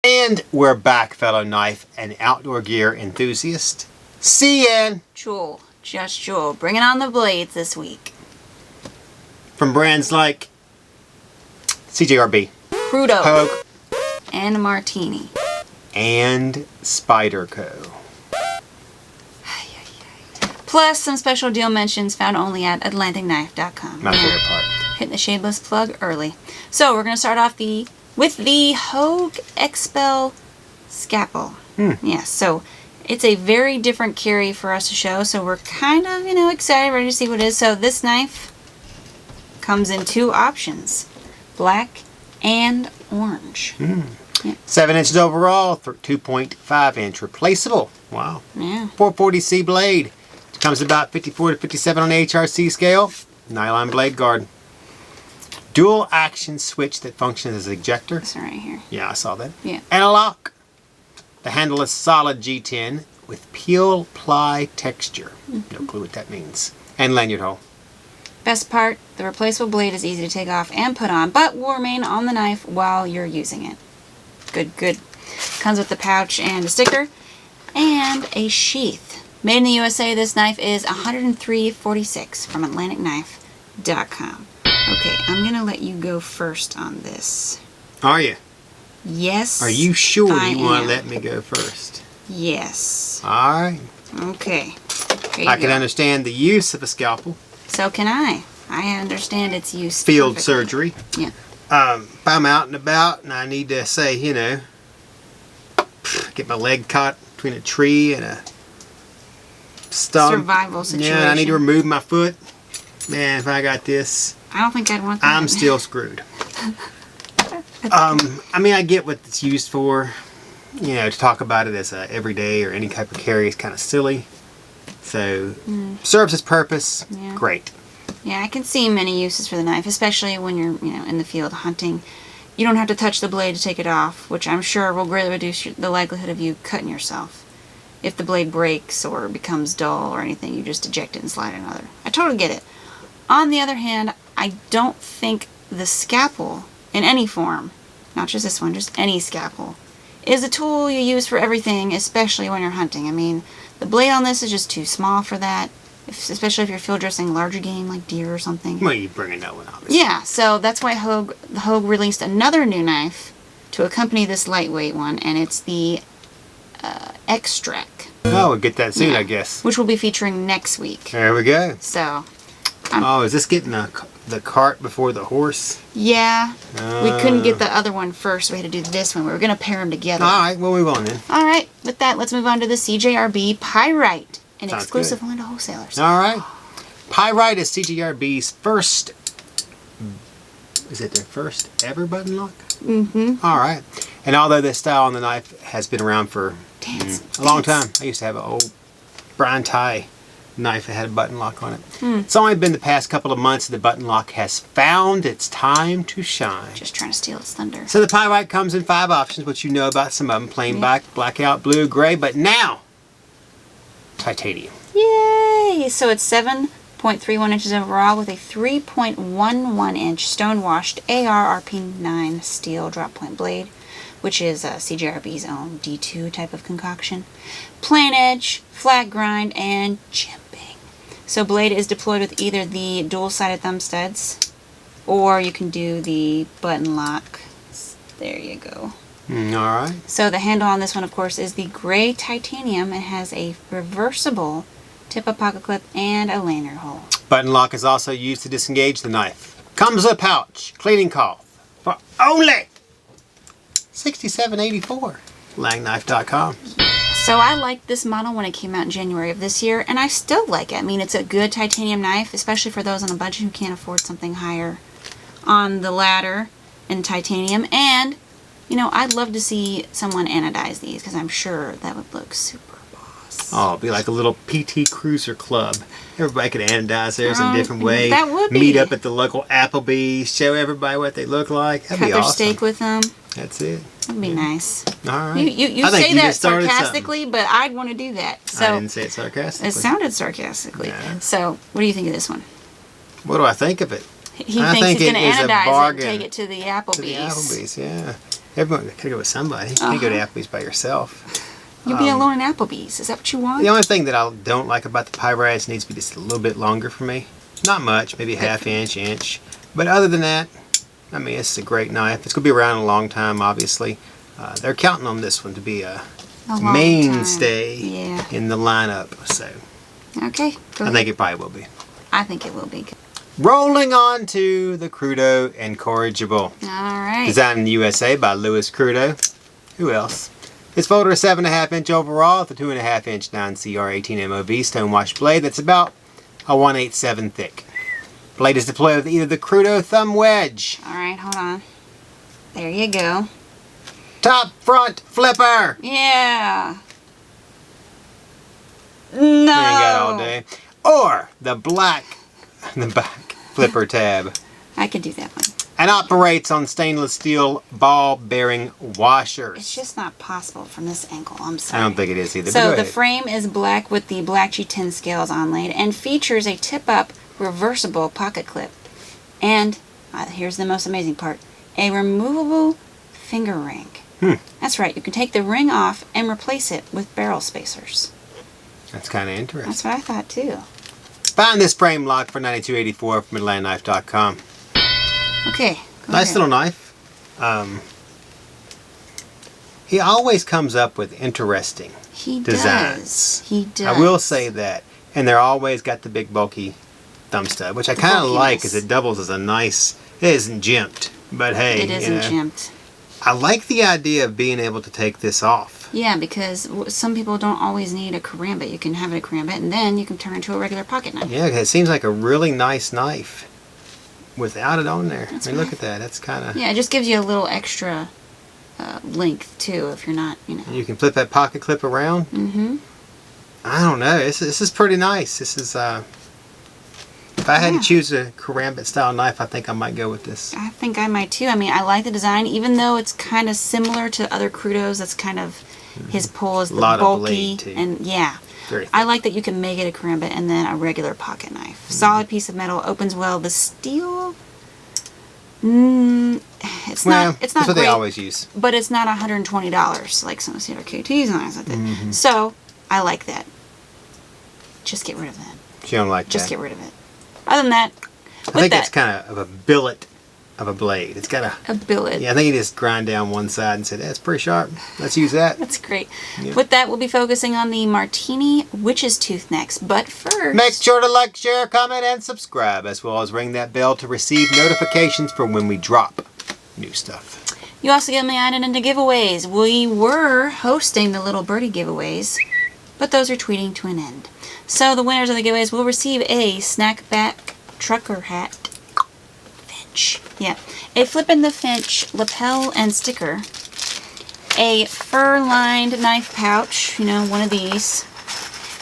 And we're back, fellow knife and outdoor gear enthusiast. Cee Just Jul, bringing on the blades this week. From brands like CJRB, Krudo, Hogue, and Marttiini. and Spyderco. Plus some special deal mentions found only at AtlanticKnife.com. My favorite part. Hitting the shameless plug early. So we're going to start off with the Hogue Expel Scalpel. Yeah, so it's a very different carry for us to show, so we're kind of, excited, ready to see what it is. So this knife comes in two options, black and orange. Yeah. 7 inches overall, 2.5 inch replaceable. Wow. Yeah. 440C blade. It comes about 54 to 57 on the HRC scale. Nylon blade guard. Dual action switch that functions as an ejector. This one right here. Yeah, I saw that. Yeah. And a lock. The handle is solid G10 with peel ply texture. No clue what that means. And lanyard hole. Best part, the replaceable blade is easy to take off and put on, but will remain on the knife while you're using it. Good. Comes with the pouch and a sticker and a sheath. Made in the USA, this knife is $103.46 from AtlanticKnife.com. Okay, I'm going to let you go first on this. Are you? Yes. Are you sure I you want am. to let me go first? Yes. All right. Okay. I can understand the use of a scalpel. So can I. I understand its use. Field perfectly. surgery. Yeah. If I'm out and about and I need to say, get my leg caught between a tree and a stump. Survival situation. Yeah, I need to remove my foot. Man, if I got this, I don't think I'd want that. I'm still screwed. I get what it's used for. To talk about it as a everyday or any type of carry is kind of silly. So, serves its purpose. Yeah. Great. Yeah, I can see many uses for the knife, especially when you're, in the field hunting. You don't have to touch the blade to take it off, which I'm sure will greatly reduce the likelihood of you cutting yourself. If the blade breaks or becomes dull or anything, you just eject it and slide another. I totally get it. On the other hand, I don't think the scalpel, in any form, not just this one, just any scalpel, is a tool you use for everything, especially when you're hunting. I mean, the blade on this is just too small for that, especially if you're field dressing larger game like deer or something. Well, you bring another one, obviously. Yeah, so that's why Hogue released another new knife to accompany this lightweight one, and it's the Extract. Oh, we'll get that soon, I guess. Which we'll be featuring next week. There we go. So. Is this getting the cart before the horse? Yeah. We couldn't get the other one first, so we had to do this one. We were going to pair them together. All right, we'll move on then. All right, with that, let's move on to the CJRB Pyrite, an Sounds exclusive good. only to wholesalers. All right. Pyrite is CJRB's first, is it their first ever button lock? Mm-hmm. All right. And although this style on the knife has been around for a long time, I used to have an old Brian Ty knife that had a button lock on it. It's only been the past couple of months that the button lock has found its time to shine. Just trying to steal its thunder. So the Pyrite comes in 5 options, which you know about some of them. Plain black, blackout, blue, gray, but now, titanium. Yay! So it's 7.31 inches overall with a 3.11 inch stone-washed AR-RP9 steel drop point blade, which is CJRB's own D2 type of concoction. Plain edge, flat grind, and chimping. So blade is deployed with either the dual-sided thumb studs, or you can do the button lock. There you go. All right. So the handle on this one, of course, is the gray titanium. It has a reversible tip-up pocket clip and a lanyard hole. Button lock is also used to disengage the knife. Comes with a pouch, cleaning cloth, for only $67.84. Langknife.com. So I liked this model when it came out in January of this year, and I still like it. I mean, it's a good titanium knife, especially for those on a budget who can't afford something higher on the ladder in titanium, and You know, I'd love to see someone anodize these because I'm sure that would look super boss. Oh, it'd be like a little PT Cruiser club. Everybody could anodize theirs in a different way. That would be. Meet up at the local Applebee's, show everybody what they look like. That'd Cut be their awesome. steak with them. That's it. That'd be nice. All right. You I think say you that just started sarcastically, but I'd want to do that. So I didn't say it sarcastically. it sounded sarcastically. Yeah. So what do you think of this one? What do I think of it? He I thinks think he's going to it is a anodize it and bargain. take it to the Applebee's. To the Applebee's, yeah. Everyone could go with somebody. You can't go to Applebee's by yourself. You'll be alone in Applebee's. Is that what you want? The only thing that I don't like about the Pyrite needs to be just a little bit longer for me. Not much, maybe a half inch. But other than that, I mean, it's a great knife. It's going to be around a long time, obviously. They're counting on this one to be a long mainstay time. in the lineup. So Okay. Go I ahead. think it probably will be. I think it will be good. Rolling on to the Krudo inKorrigible. All right. Designed in the USA by Louis Krudo. Who else? This folder is 7.5 inch overall with a 2.5 inch 9CR18 MOV stonewash blade that's about a 1/8/7 thick. Blade is deployed with either the Krudo thumb wedge, All right. Hold on. There you go. top front flipper. Yeah. No. You ain't got all day. Or the back flipper tab. I could do that one. And operates on stainless steel ball bearing washers. It's just not possible from this angle. I'm I sorry. don't think it is either. but So go the ahead. frame is black with the black G10 scales onlaid and features a tip-up reversible pocket clip. And here's the most amazing part, a removable finger ring. That's right, you can take the ring off and replace it with barrel spacers. That's kind of interesting. That's what I thought too. Found this frame lock for $92.84 from MidlandKnife.com. Okay. Go Nice ahead. little knife. He always comes up with interesting He designs. does. He does. I will say that. And they're always got the big bulky thumb stud, which I kind of like because it doubles as a nice, it isn't jimped, but hey. It isn't jimped. I like the idea of being able to take this off. Yeah, because some people don't always need a karambit. You can have it a karambit and then you can turn it into a regular pocket knife. Yeah, 'cause it seems like a really nice knife without it on there. That's I mean, what look at that. That's kind of... Yeah, it just gives you a little extra length too if you're not, you know. You can flip that pocket clip around. Mm-hmm. I don't know. This is pretty nice. This is... if I had to choose a karambit style knife, I think I might go with this. I think I might too. I mean, I like the design, even though it's kind of similar to other Krudos. That's kind of his pull is the Lot of bulky blade, too. and yeah. Very I like that you can make it a karambit and then a regular pocket knife. Solid piece of metal, opens well. The steel, it's not That's what great, they always use. but it's not $120 like some of the other KTs and things like that. So I like that. Just get rid of that. She don't like Just that. get rid of it. Other than that, I think it's kind of a billet of a blade. It's got a billet. yeah, I think you just grind down one side and say, that's pretty sharp. Let's use that. That's great. Yeah. With that, we'll be focusing on the Marttiini Witch Tooth next. But first, Make sure to like, share, comment, and subscribe, as well as ring that bell to receive notifications for when we drop new stuff. you also get me added into giveaways. We were hosting the little Birdie giveaways, but those are tweeting to an end. So the winners of the giveaways will receive a snackback trucker hat. Finch. Yeah. A Flip in the Finch lapel and sticker. A fur-lined knife pouch, you know, one of these.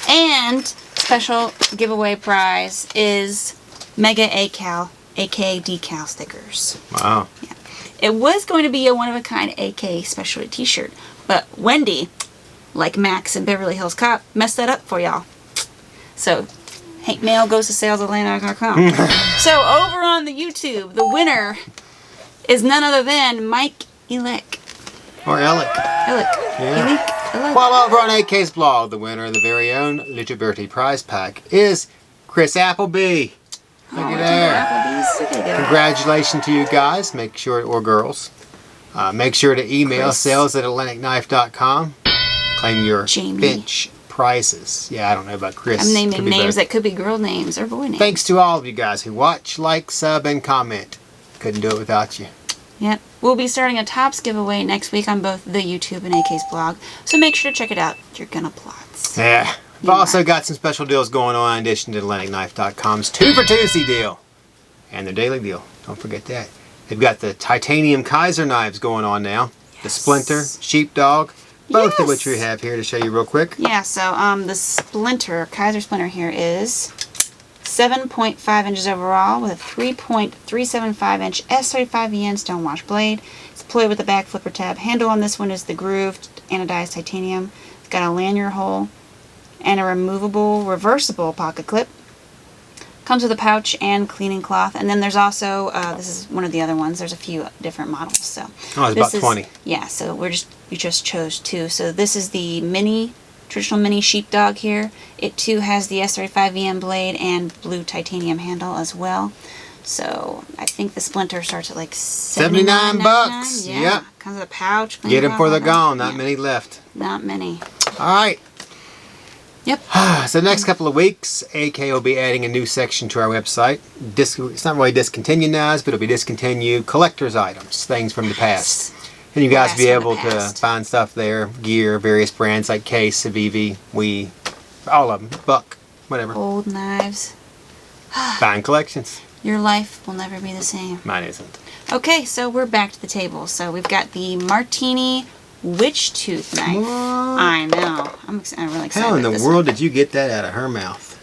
And special giveaway prize is Mega AK decal stickers. Wow. Yeah. It was going to be a one-of-a-kind AK specialty t-shirt, but Wendy, like Max in Beverly Hills Cop, messed that up for y'all. So, hate mail goes to sales@landmark.com. So, over on the YouTube, the winner is none other than Mike Elick. Or Alec. Elick. While over on AK's blog, the winner of the very own Liberty prize pack is Chris Appleby. Look at there. Applebee's. Look at that. Congratulations to you guys. Make sure, or girls, make sure to email Chris. sales@atlanticknife.com. Claim your Jamie. Finch prizes. Yeah, I don't know about Chris. I'm naming Could be names both. that could be girl names or boy names. Thanks to all of you guys who watch, like, sub, and comment. Couldn't do it without you. Yep. We'll be starting a Tops giveaway next week on both the YouTube and AK's blog, so make sure to check it out. You're gonna plots. Yeah. We've also got some special deals going on in addition to AtlanticKnife.com's 2 for Tuesday deal. And their daily deal. Don't forget that. They've got the titanium Kizer knives going on now. the Splinter, Sheepdog, both of which we have here to show you real quick. Yeah, so the Splinter, Kizer Splinter here is 7.5 inches overall with a 3.375 inch S35VN stonewash blade. It's deployed with a back flipper tab. Handle on this one is the grooved anodized titanium. It's got a lanyard hole and a reversible pocket clip. Comes with a pouch and cleaning cloth. And then there's also, this is one of the other ones. There's a few different models. So it's about 20. Yeah, so we just chose 2. So this is the traditional mini Sheepdog here. It too has the S35VN blade and blue titanium handle as well. So I think the Splinter starts at like $79. Yeah. Yep. Comes with a pouch. Get them before they're gone. Not many left. Not many. All right. Yep. So the next couple of weeks, AK will be adding a new section to our website. It's not really discontinued now, but it'll be discontinued collector's items, things from the past. And you guys will be able to find stuff there, gear, various brands like Case, Civivi, Wii, all of them, Buck, whatever. Old knives. Fine collections. Your life will never be the same. Mine isn't. Okay, so we're back to the table. So we've got the Marttiini Witch Tooth knife. What? I know. I'm really excited. How in the world did you get that out of her mouth?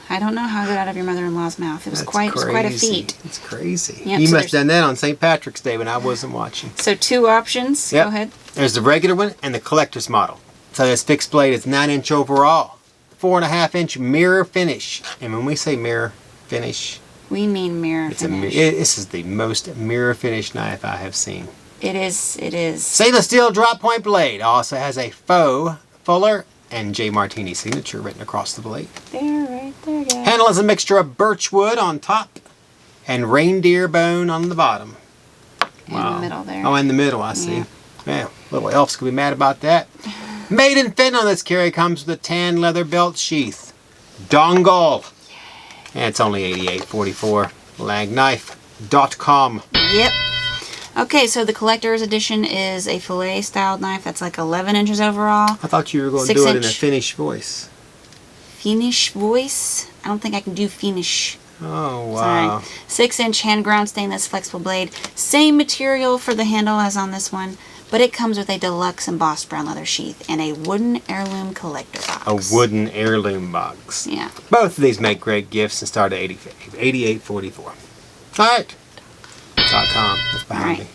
I don't know how it got out of your mother-in-law's mouth. It was quite a feat. It's crazy. Yep, you so must have done that on St. Patrick's Day when I wasn't watching. So 2 options. Yep. Go ahead. There's the regular one and the collector's model. So this fixed blade is 9-inch overall, 4.5-inch mirror finish. And when we say mirror finish, we mean mirror finish. This is the most mirror finish knife I have seen. It is. It is. Stainless steel drop point blade. Also has a faux Fuller and J. Marttiini signature written across the blade. There, right there, guys. Handle is a mixture of birch wood on top and reindeer bone on the bottom. In the middle there. Oh, in the middle, I see. Yeah, little elves could be mad about that. Made in Finland, this carry comes with a tan leather belt sheath. Dongle. And it's only $88.44. Lagknife.com. Yep. Okay, so the collector's edition is a fillet styled knife that's like 11 inches overall. I thought you were going to do it in a Finnish voice. Finnish voice? I don't think I can do Finnish. Oh, wow. Sorry. 6-inch hand ground stainless flexible blade. Same material for the handle as on this one, but it comes with a deluxe embossed brown leather sheath and a wooden heirloom collector box. A wooden heirloom box. Yeah. Both of these make great gifts and start at $88.44. All right. .com. That's behind me.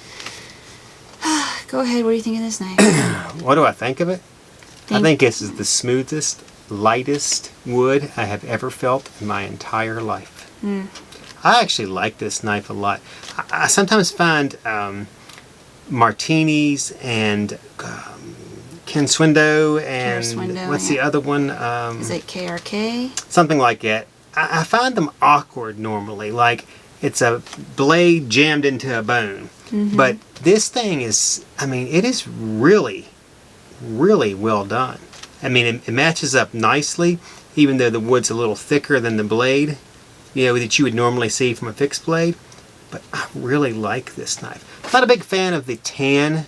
Go ahead. What do you think of this knife? What do I think of it? I think this is the smoothest, lightest wood I have ever felt in my entire life. I actually like this knife a lot. I sometimes find Marttiini's and Ken Swindo and what's the other one? Is it KRK? Something like that. I find them awkward normally. Like, it's a blade jammed into a bone. But this thing is, I mean, it is really, really well done. I mean, it matches up nicely, even though the wood's a little thicker than the blade, you know, that you would normally see from a fixed blade. But I really like this knife. I'm not a big fan of the tan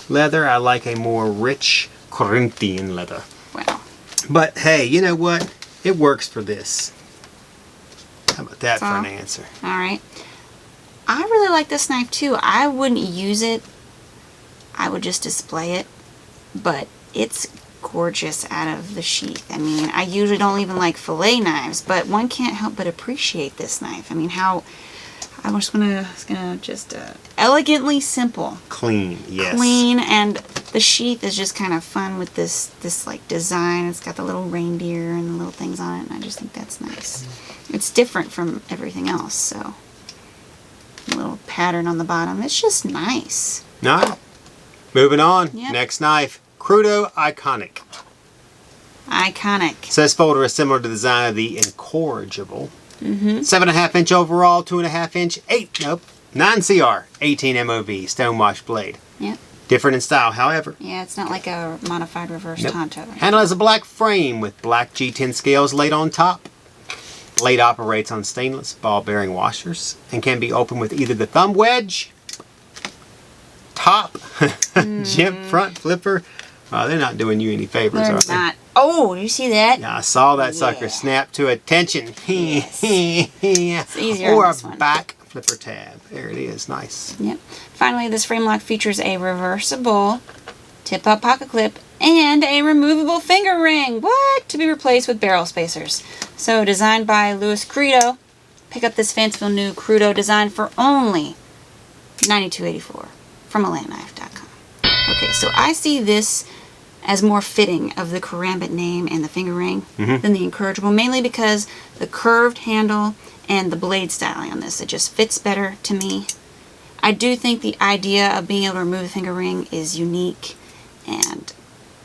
leather. I like a more rich Corinthian leather. Wow. But hey, you know what? It works for this. How about that for an answer? All right. I really like this knife too. I wouldn't use it. I would just display it. But it's gorgeous out of the sheath. I mean, I usually don't even like fillet knives, but one can't help but appreciate this knife. I mean, how... I'm just gonna elegantly simple. Clean, yes. Clean, and the sheath is just kind of fun with this like design. It's got the little reindeer and the little things on it, and I just think that's nice. It's different from everything else, so a little pattern on the bottom. It's just nice. All right. Moving on. Yep. Next knife, Krudo iKonik. iKonik. So this folder is similar to the design of the inKorrigible. 7.5-inch overall, 2.5-inch, 9 CR, 18 MOV, stonewash blade. Yep. Different in style, however. Yeah, it's not like a modified reverse Tonto. Handle has a black frame with black G10 scales laid on top. Blade operates on stainless ball bearing washers and can be opened with either the thumb wedge, top, jimp front flipper. They're not doing you any favors, are they? They're not. Oh, you see that? Yeah, I saw that sucker snap to attention. Yes. It's easier Or on a this one. back flipper tab. There it is. Nice. Yep. Finally, this frame lock features a reversible tip-up pocket clip and a removable finger ring. What? To be replaced with barrel spacers. So, designed by Louis Krudo. Pick up this fanciful new Krudo design for only $92.84 from AlandKnife.com. Okay, so I see this as more fitting of the karambit name and the finger ring than the inKorrigible, mainly because the curved handle and the blade styling on this, it just fits better to me. I do think the idea of being able to remove the finger ring is unique, and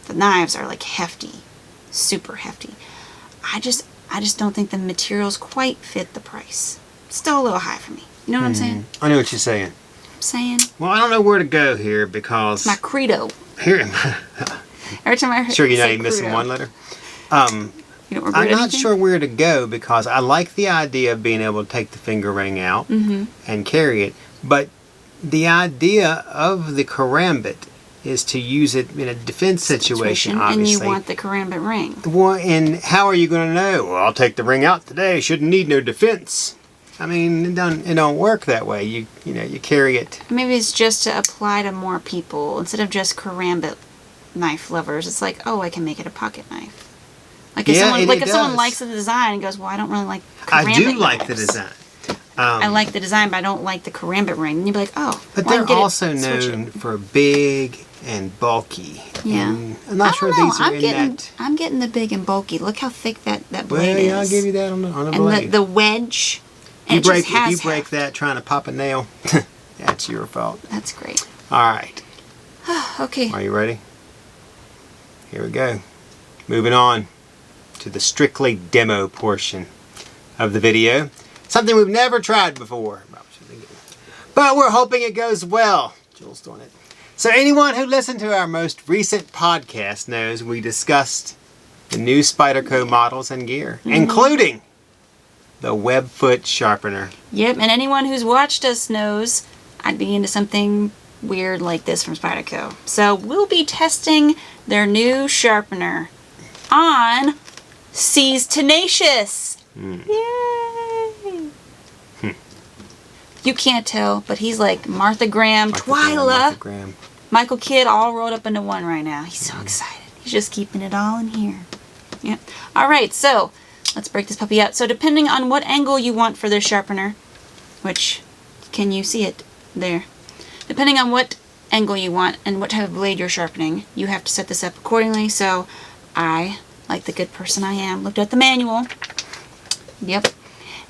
the knives are like hefty, super hefty. I just don't think the materials quite fit the price. Still a little high for me. You know what I'm saying? I know what you're saying. I'm saying. Well, I don't know where to go here because My Krudo. here. Every time I heard Sure, you're not say even missing Krudo. one letter. You don't regret I'm not anything? sure where to go because I like the idea of being able to take the finger ring out and carry it, but the idea of the karambit is to use it in a defense situation, obviously. And you want the karambit ring. Well, and how are you going to know? Well, I'll take the ring out today. Shouldn't need no defense. I mean, it don't work that way. You know, you carry it. Maybe it's just to apply to more people instead of just karambit knife lovers. It's like, oh, I can make it a pocket knife. Like if someone likes the design and goes, well, I don't really like karambit I do like the knives. design. I like the design, but I don't like the karambit ring. And you'd be like, oh, But well, I can they're get also it, switch known it. for big and bulky. Yeah. And I'm not sure I don't know. these are in that. I'm getting the big and bulky. Look how thick that blade Well, is. yeah, I'll give you that on the and blade. the wedge. If you it just break has that trying to pop a nail, that's your fault. That's great. All right. Okay. Are you ready? Here we go. Moving on to the strictly demo portion of the video. Something we've never tried before. But we're hoping it goes well. Jul's doing it. So anyone who listened to our most recent podcast knows we discussed the new Spyderco models and gear, including the Webfoot sharpener. Yep, and anyone who's watched us knows I'd be into something weird like this from Spyderco. So we'll be testing their new sharpener on Cee's Tenacious. Yay! You can't tell, but he's like Martha Graham, Twyla, Michael Kidd all rolled up into one right now. He's so excited. He's just keeping it all in here. Yep. All right, so let's break this puppy out. So depending on what angle you want for this sharpener, which, can you see it there? Depending on what angle you want and what type of blade you're sharpening, you have to set this up accordingly. So I, like the good person I am, looked at the manual. Yep.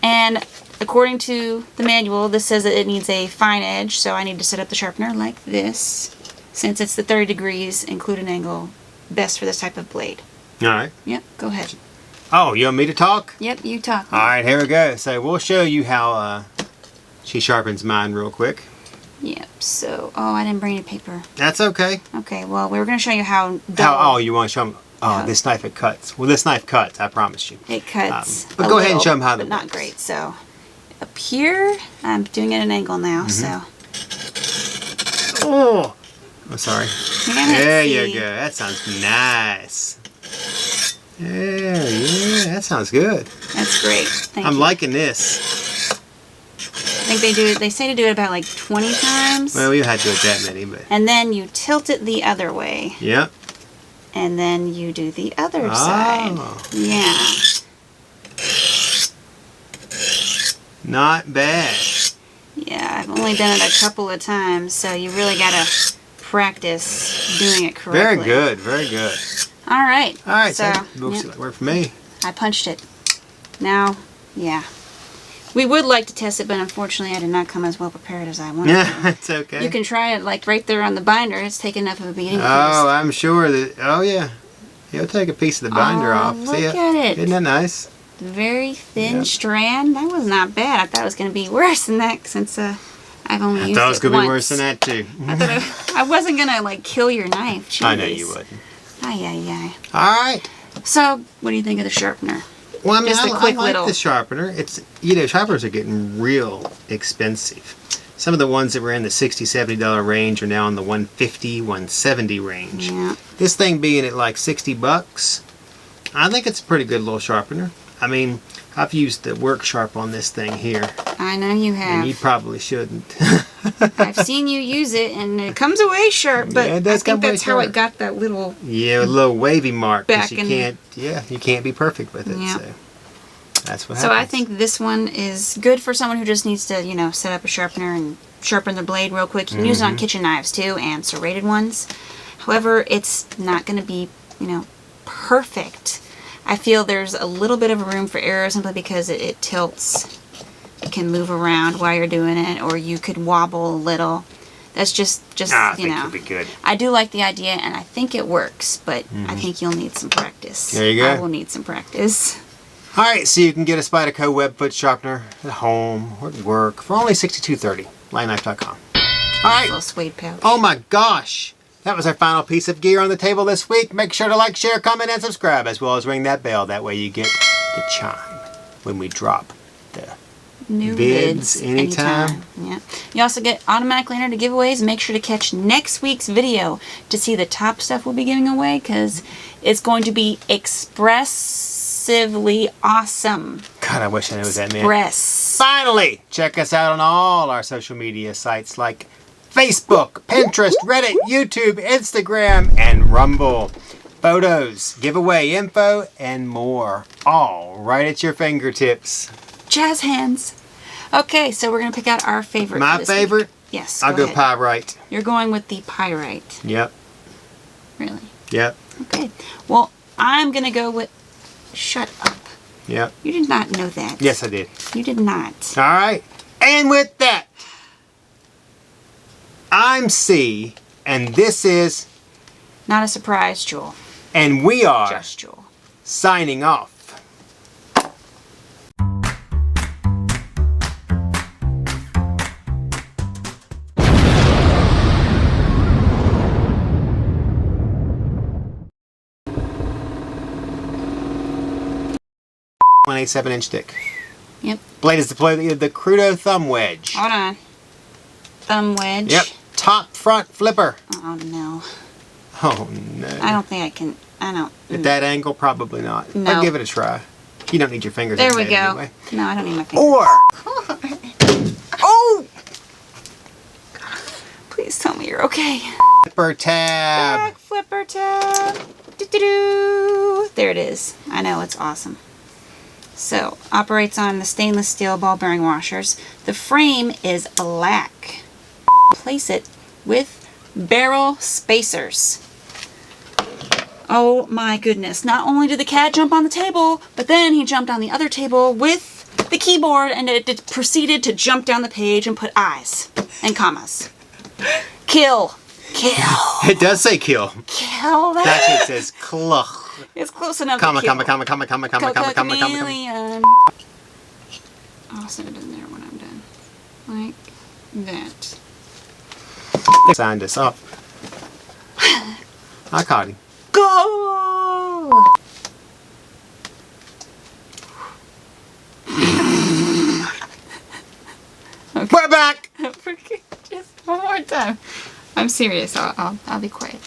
And according to the manual, this says that it needs a fine edge, so I need to set up the sharpener like this. Since it's the 30 degrees, include an angle, best for this type of blade. All right. Yep, go ahead. Oh, you want me to talk? Yep, you talk. All right, here we go. So we'll show you how she sharpens mine real quick. Yep, so, oh, I didn't bring any paper. That's okay. Okay, well, we were going to show you how dull Oh, you want to show them? Oh, this knife, it cuts. Well, this knife cuts, I promise you. it cuts. But a go ahead and little, show them how but that not works. great. So, up here, I'm doing it at an angle now, so. Oh, I'm sorry. Damn it, There you Cee. go. That sounds nice. Yeah, that sounds good. That's great. Thank I'm you. liking this. I think they do it, they say to do it about like 20 times. Well, we had to do it that many, but And then you tilt it the other way. yep. And then you do the other side. Oh, Yeah. not bad. Yeah, I've only done it a couple of times, so you really gotta practice doing it Very correctly. good, very good. All right. All right, so So, looks yep, like it worked for me. I punched it. Now, yeah. We would like to test it, but unfortunately I did not come as well prepared as I wanted to. Yeah, it's okay. You can try it like right there on the binder. It's taken enough of a beating. Oh, I'm sure that. Oh yeah, he'll take a piece of the binder Oh, off. look See at it. Isn't that nice? Very thin Yep. strand. That was not bad. I thought it was going to be worse than that since I've only I used thought it was it gonna once. be worse than that too. I thought I wasn't going to like kill your knife. Jeez. I know you wouldn't. Ay, ay, ay. All right. So, what do you think of the sharpener? Well, I mean, Just a I quick like little- the sharpener. It's, you know, sharpeners are getting real expensive. Some of the ones that were in the $60, $70 range are now in the $150, $170 range. Yeah. This thing being at like $60, I think it's a pretty good little sharpener. I mean, I've used the work sharp on this thing here. I know you have. And you probably shouldn't. I've seen you use it, and it comes away sharp, but Yeah, it I does come think away that's how it sharp. got that little... Yeah, a little wavy mark. 'Cause Back you in- can't, you can't be perfect with it. Yeah. So that's what So happens. I think this one is good for someone who just needs to, you know, set up a sharpener and sharpen the blade real quick. You can use it on kitchen knives too, and serrated ones. However, it's not going to be, you know, perfect. I feel there's a little bit of room for error simply because it tilts. It can move around while you're doing it, or you could wobble a little. That's just I you think know. you'll be good. I do like the idea, and I think it works, but I think you'll need some practice. There you go. I will need some practice. All right, so you can get a Spyderco Webfoot sharpener at home or at work for only $62.30. Lightknife.com. All right. Little suede pouch. Oh my gosh. That was our final piece of gear on the table this week. Make sure to like, share, comment, and subscribe, as well as ring that bell. That way you get the chime when we drop the New vids anytime. Yeah. You also get automatically entered to giveaways. Make sure to catch next week's video to see the top stuff we'll be giving away, because it's going to be expressively awesome. God, I wish I knew what that meant. Express. Finally, check us out on all our social media sites like Facebook, Pinterest, Reddit, YouTube, Instagram, and Rumble. Photos, giveaway info, and more. All right at your fingertips. Jazz hands. Okay, so we're going to pick out our favorite. My for this favorite? week. Yes. I'll go ahead. Pyrite. You're going with the Pyrite. Yep. Really? Yep. Okay. Well, I'm going to go with... Shut up. Yep. You did not know that. Yes, I did. You did not. All right. And with that, I'm Cee, and this is, Not a surprise, Jul. and we are Just Jul. signing off. One 7-inch stick. Yep. Blade is deployed with the Krudo thumb wedge. Hold on. Thumb wedge. Yep. Top front flipper. Oh, no. Oh no. I don't think I can... I don't... At that angle, probably not. No. But give it a try. You don't need your fingers. There that we bad go. Anyway. No, I don't need my fingers. Or. Oh! Please tell me you're okay. Flipper tab. Back flipper tab. Do-do-do. There it is. I know, it's awesome. So, operates on the stainless steel ball bearing washers. The frame is black. Place it with barrel spacers. Oh my goodness. Not only did the cat jump on the table, but then he jumped on the other table with the keyboard, and it proceeded to jump down the page and put eyes and commas. Kill. Kill. It does say kill. Kill that. That shit says cluck. It's close enough Comma, to kill. comma, comma, comma, comma, comma, comma, comma, comma, comma. Chameleon. I'll set it in there when I'm done. Like that. They signed us up. I caught him. Go! We're back! Just one more time. I'm serious. I'll be quiet.